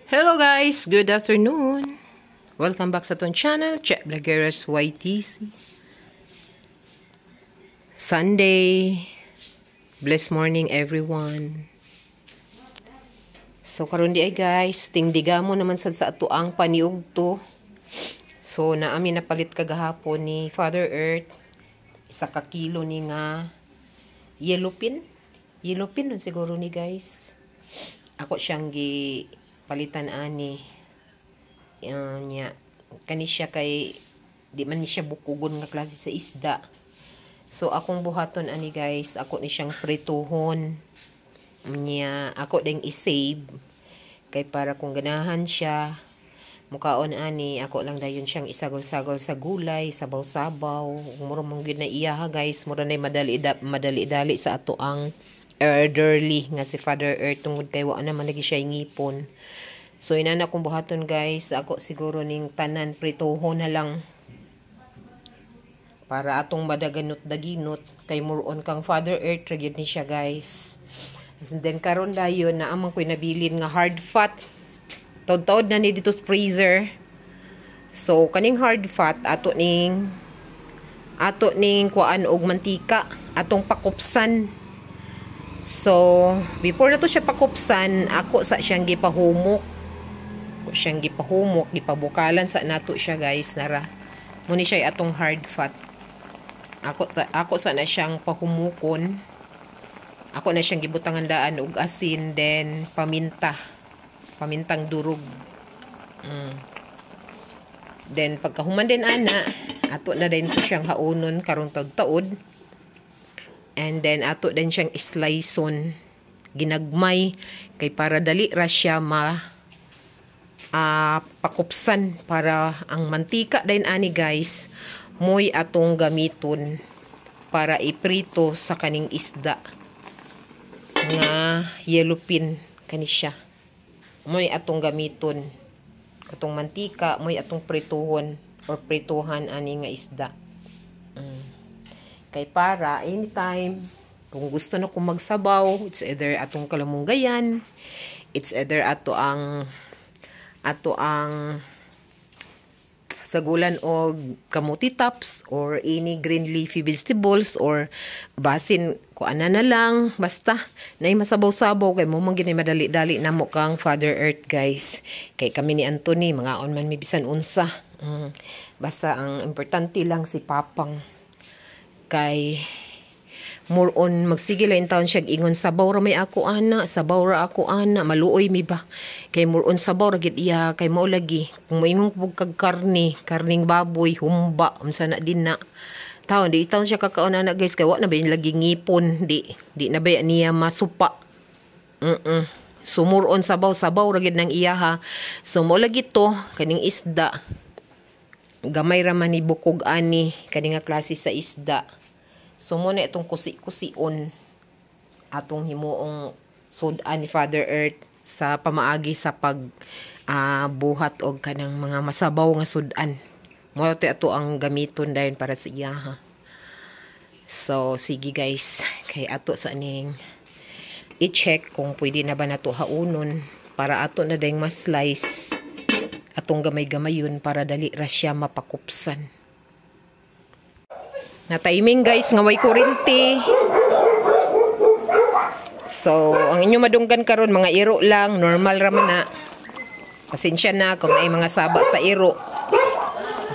Hello guys, good afternoon. Welcome back sa tong channel, Che Vlogeras YTC. Sunday. Blessed morning everyone. So karon di ay guys, tingdiga mo naman sa ato ang paniug to. So naami napalit kagahapon ni Father Earth 1 kilo ni nga yellow pin. Yellow pin nun siguro ni guys. Ako siyang palitan ani niya kani siya kay di man ni siya bukugon nga klase sa isda. So akong buhaton ani guys, ako ni siyang prituhon niya, ako ding i-save kay para kung ganahan siya mukaon ani, ako lang dayon siyang isagol-sagol sa gulay, sabaw-sabaw. Mura mong gyud na iya ha guys, mura na madali-dali sa ato ang elderly nga si Father Earth tungod kay wa naman lagi siya ngipon. So inana kong buhaton guys, ako siguro ning tanan prituhon na lang para atong madaganot-daginot kay muron kang Father Earth gyud ni siya guys. And then karon dayon na amang ko'y nabilin nga hard fat. Taud-taud na ni dito sa freezer. So kaning hard fat ato ning kuan og mantika atong pakupsan. So before na to siya pakupsan, ako sa siyang gipahumok. Gipabukalan sa nato siya guys nara. Muni siya atong hard fat. Ako sa na siyang pahumukon. Ako na siyang gibutangan daan og asin, then pamintang durog. Then pagkahuman din ana, ato na din to siyang haunon karong taud-taud. And then ato din siyang sliceon, ginagmay kay para dali ra siya pakupsan para ang mantika din ani guys moy atong gamiton para iprito sa kaning isda nga yellow pin kani siya. Mo'y atong gamiton katong mantika, mo'y atong prituhon or prituhan ani nga isda. Kay para anytime kung gusto na kong magsabaw, it's either atong kalamunggayan, it's either ato ang sagulan o kamuti tops or any green leafy vegetables or basin ko ana na lang basta nay masabaw-sabaw kay mo man ginay madali-dali namo kang Father Earth guys. Kay kami ni Anthony mga on man mi bisan unsa. Basta ang importante lang si Papang kay more on magsige lang taon siya ingon sabaw ra may ako ana, sabaw ra ako ana, maluoy mi ba kay more on sabaw ra gid iya kay mao lagi kung moingon pug kag karning baboy humba unsa na din na taon di taon siya kakaon ana guys kay wa na ba lagi ngipon, di na ba niya masupa. So more on sabaw ra gid nang iya ha. So mao lagi to kaning isda gamay ra man ni bukog ani kani nga klase sa isda. So muna itong kusi-kusion atong himuong sudan ni Father Earth sa pamaagi sa buhat og kanang mga masabaw nga sudan. Mo ato ang gamiton dayon para sa iya ha. So sige guys, kay ato sa ning i-check kung pwede na ba nato haunon para ato na dayong ma-slice atong gamay-gamayon para dali ra siya mapakupsan. Na timing guys nga way kuryente. So ang inyo madunggan karon mga iro lang, normal ra man na. Pasensya na kung may mga saba sa iro.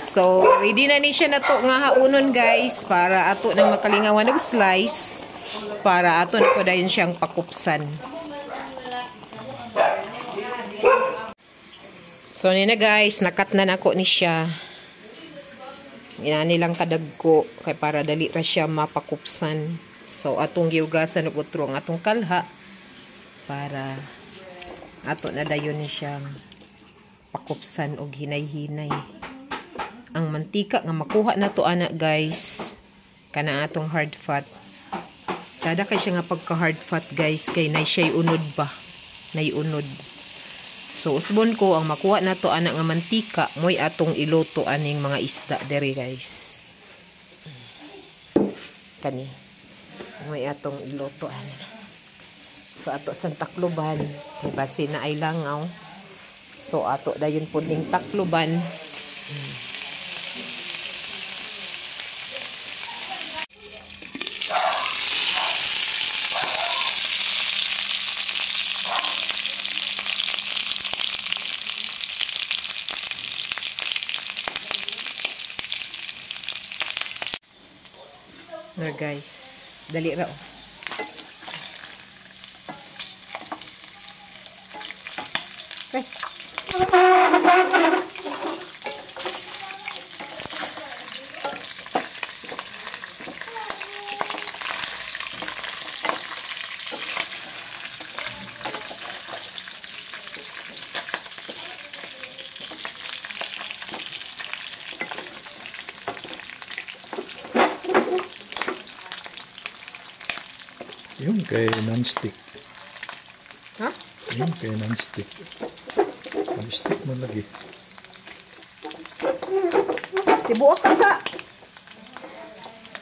So ready na ni siya na to nga haunon guys para ato nang makalingawan og slice para ato na po dayon siyang pakupsan. So nina guys, nakat na nako ni siya. Inani lang kadagko kay para dali ra siya mapakupsan. So atong giugasan og utro ang atong kalha para ato na dayon ni siyang pakupsan og hinay-hinay. Ang mantika nga makuha na to ana guys kana atong hard fat. Kada kay siya nga pagka hard fat guys kay nay siya unod ba. Nay unod. So usbon ko ang makuha na to ana nga mantika moy atong iluto aning mga isda dere guys. Kani moy atong iluto ana. Sa ato sang takloban kay base na ay langaw So ato dayon po ning takloban. No guys, dali ra. Okay. Yung kay non-stick. Ha? Yung kay non-stick. Non-stick mo lagi. Tibuok ka sa.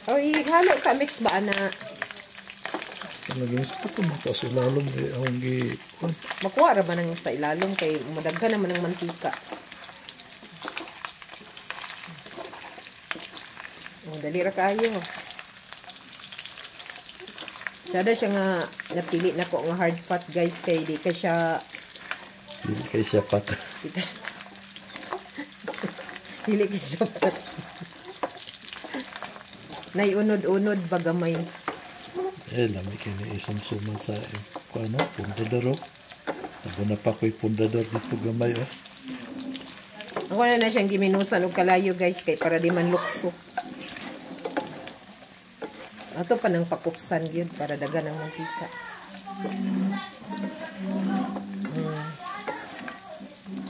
O ihalo sa mix ba na? Naging sa ito mo kasi lalong ang gikuan. Makuha ra ba nang sa ilalong kay madaghan naman ng mantika. O dali ra kayo. Sada siya nga napili na ko nga hard fat guys kay di ka siya Hindi kay siya pat. Dili ka siya pat. Naiunod-unod bagamay. Lami kini isang suma sa ano, pundador. Abo na pa ko'y pundador dito gamay oh. Ako na siyang giminusan og kalayo guys kay para di man lukso. Ato pa nang pakupsan yun para dagan ang mantika.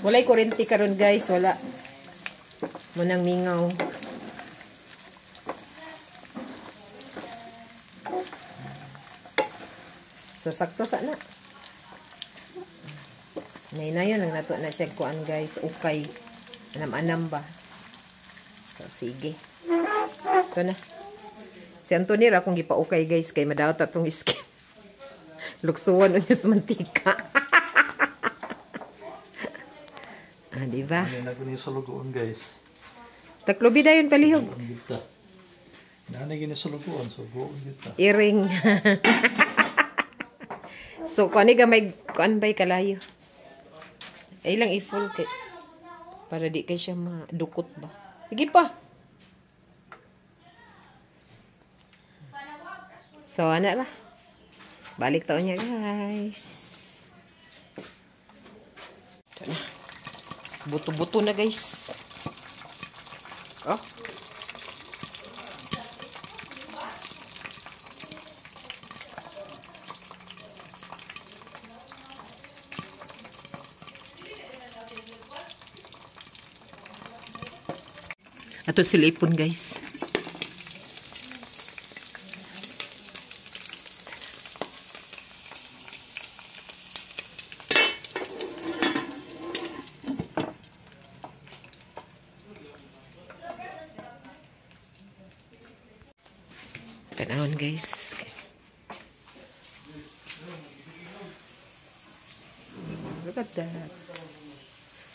Walay kurente karon guys, wala. Munang mingaw. So sakto sana. Nay-nayon lang nato na siya kuan guys, ukay. Anam-anam ba. So sige. Ito na. Si Antonio ra kung gipaukay guys kay madawat atong skin. Luksuan unya sa mantika. Diba? Hindi na ko ni sulugoon guys. Taklobi dayon palihog. Nanay gini sulugoon, sulugoon kita. Iring. So kani gamay kuan bay kalayo. Ay lang i-full kay para di kay siya madukot ba. Sige pa. So, ana ba? Balik taon niya, guys. Ito na. Buto-buto na, guys. Oh. Ato silipon, guys. Tanawon guys. Look at that.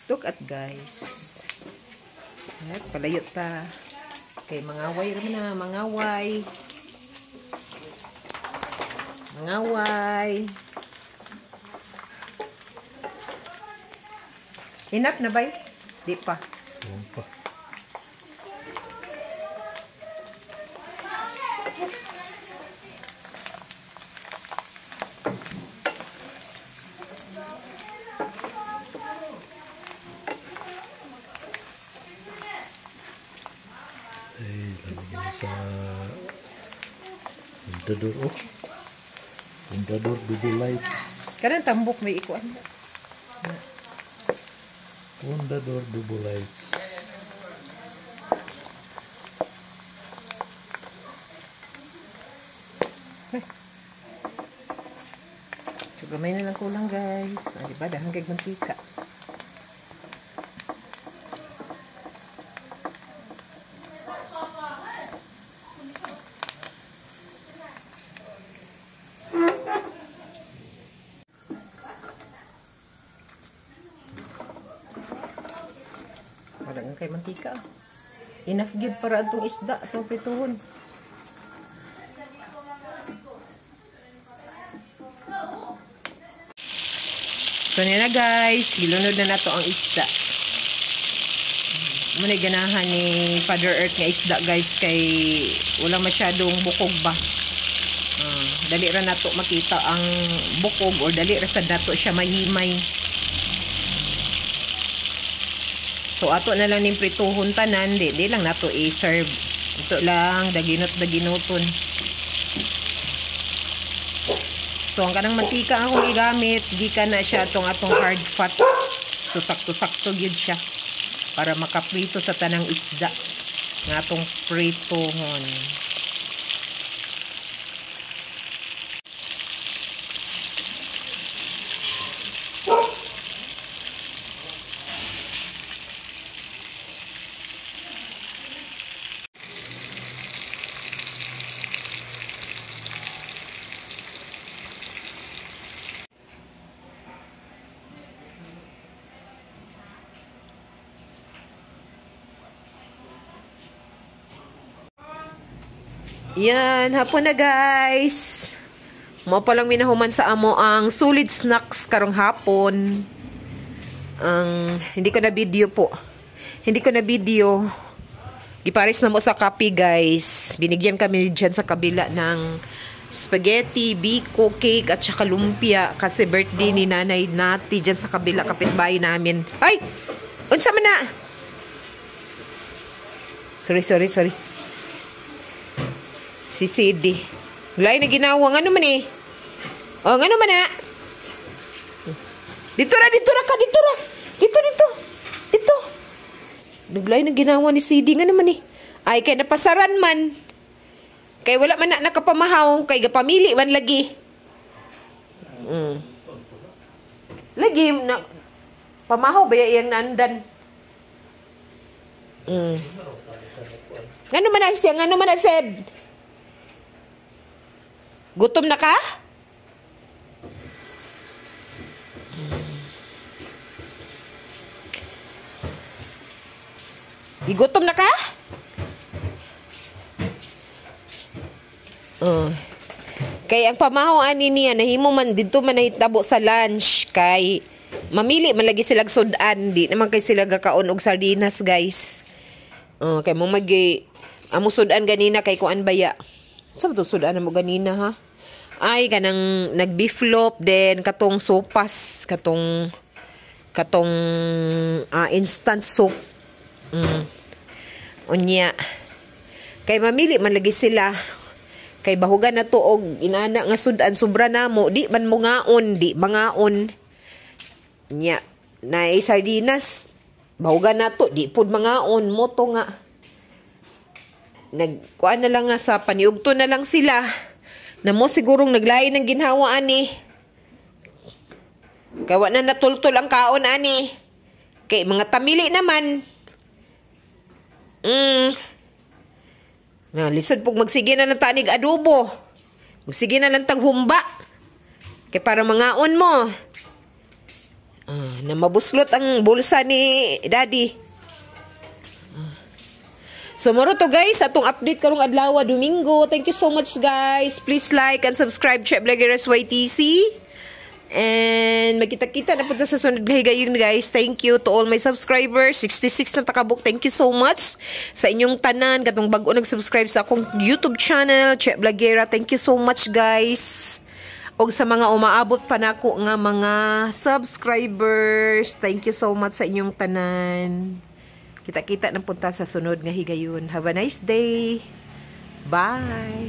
Look at guys. At palayo ta. Kay mangaway ra na, mangaway. Mangaway. Enough na ba? Di pa. Yan pa. Lalagyan sa pundador oh. Pundador double lights. Kanang tambok may ikuan. Pundador double lights. So gamay na lang kulang guys. Diba dahang kay mantika. kay mantika. Enough gyud para atong isda atong prituhon. So na guys, ilunod na nato ang isda. Muna ganahan ni Father Earth nga isda guys kay wala masyadong bukog ba. Dali ra nato makita ang bukog or dali ra sa dato siya mahimay. So ato na lang ning prituhon tanan, di lang nato i-serve. Ito lang daginot-daginoton. So ang kanang mantika akong igamit, di ka na siya atong hard fat. So sakto-sakto gyud siya para makaprito sa tanang isda nga atong pritohon. Yan, hapon na guys. Mo pa lang minahuman sa amo ang solid snacks karong hapon. Hindi ko na video po. Ipares na mo sa copy guys. Binigyan kami dyan sa kabila ng spaghetti, biko, cake at saka lumpia kasi birthday ni Nanay Nati dyan sa kabila kapitbahay namin. Ay! Unsa man na? Sorry. Si CD. Wala na ginawa. Ano man eh? O, ano man na? Dito ra ka. Dito. Naglay na ginawa ni CD. Ano man eh? Ay, kay napasaran man. Kay wala man na nakapamahaw. Kay gapamili man lagi. Lagi na pamahaw ba yung nandan? Ano man na siya? Ano man na said? Gutom na ka? Gutom na ka? Kay ang pamahaw ani niya nahimo man dito man nahitabo sa lunch kay mamili man lagi sila sudan, di naman kay sila gakaon og sardinas guys. Kay mo amo sudan ganina kay kuan baya. Sa to sudan mo ganina ha? Ay kanang nag-beef loaf then katong sopas, katong instant soup. Unya. Kay mamili man lagi sila. Kay bahugan na to og inana nga sudan sobra namo, di man mo ngaon, di mangaon. Nya, na sardinas bahugan na to, di pud mangaon mo to nga. Nagkuan na lang nga sa paniugto na lang sila. Na mo sigurong naglain ng ginhawa ani. Kawa na natultol ang kaon ani. Kay mga tamili naman. Lisod pug magsige na ng tanig adobo. Magsige na lang tag humba. Kay para mangaon mo. Na mabuslot ang bulsa ni Daddy. So moro to guys, atong update karong adlaw Domingo. Thank you so much guys. Please like and subscribe Chef Vlogeras YTC. And magkita-kita na punta sa sunod higayon guys. Thank you to all my subscribers. 66 na takabuk. Thank you so much sa inyong tanan katong bag-o nag-subscribe sa akong YouTube channel Chef Vlogera. Thank you so much guys. Og sa mga umaabot pa nako nga mga subscribers, thank you so much sa inyong tanan. Kita-kita na punta sa sunod nga higayon. Have a nice day. Bye.